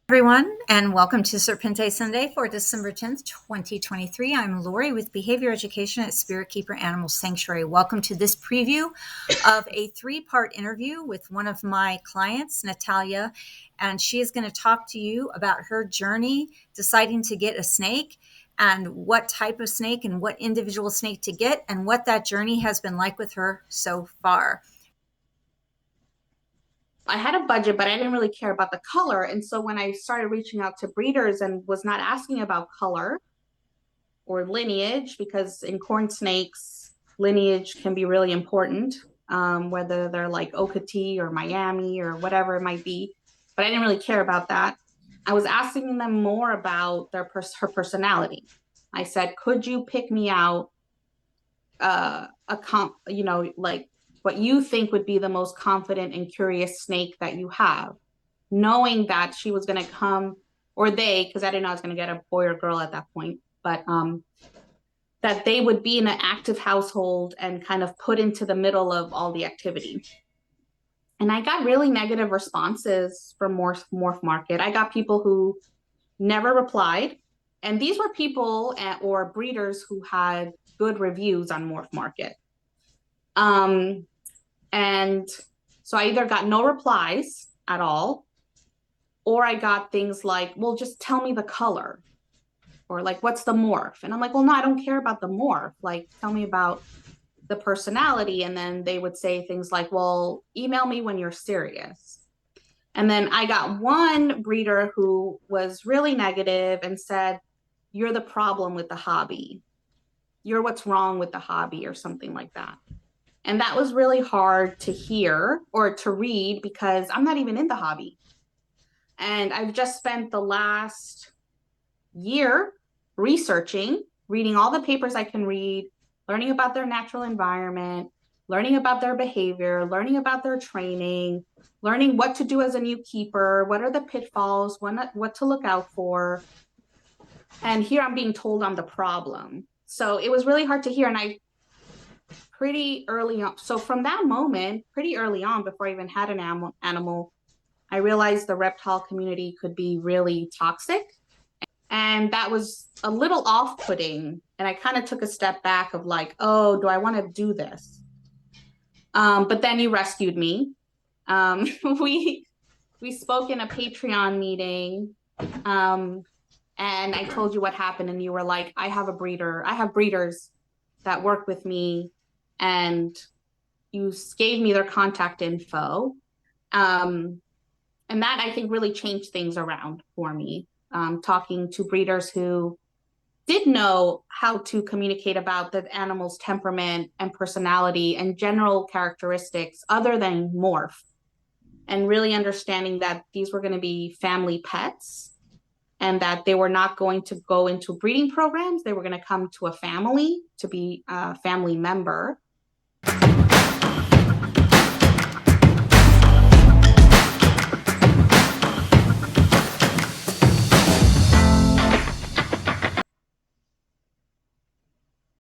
Everyone, and welcome to Serpentes Sunday for December 10th, 2023. I'm Lori with Behavior Education at Spirit Keeper Animal Sanctuary. Welcome to this preview of a three-part interview with one of my clients, Natalia, and she is going to talk to you about her journey deciding to get a snake and what type of snake and what individual snake to get and what that journey has been like with her so far. I had a budget, but I didn't really care about the color. And so when I started reaching out to breeders and was not asking about color or lineage, because in corn snakes, lineage can be really important, whether they're like Okatee or Miami or whatever it might be. But I didn't really care about that. I was asking them more about her personality. I said, could you pick me out like what you think would be the most confident and curious snake that you have, knowing that she was going to come, or they, because I didn't know I was going to get a boy or girl at that point, but that they would be in an active household and kind of put into the middle of all the activity. And I got really negative responses from Morph Market. I got people who never replied. And these were people or breeders who had good reviews on Morph Market. And so I either got no replies at all, or I got things like, well, just tell me the color, or like, what's the morph? And I'm like, well, no, I don't care about the morph. Like, tell me about the personality. And then they would say things like, well, email me when you're serious. And then I got one breeder who was really negative and said, you're the problem with the hobby. You're what's wrong with the hobby, or something like that. And that was really hard to hear or to read because I'm not even in the hobby. And I've just spent the last year researching, reading all the papers I can read, learning about their natural environment, learning about their behavior, learning about their training, learning what to do as a new keeper, what are the pitfalls, what to look out for. And here I'm being told I'm the problem. So it was really hard to hear. And I pretty early on, so from that moment, pretty early on, before I even had an animal, I realized the reptile community could be really toxic. And that was a little off-putting. And I kind of took a step back of like, oh, do I want to do this? But then you rescued me. We spoke in a Patreon meeting. And I told you what happened. And you were like, I have breeders that work with me. And you gave me their contact info. And that, I think, really changed things around for me. Talking to breeders who did know how to communicate about the animal's temperament and personality and general characteristics other than morph, and really understanding that these were going to be family pets and that they were not going to go into breeding programs. They were going to come to a family to be a family member.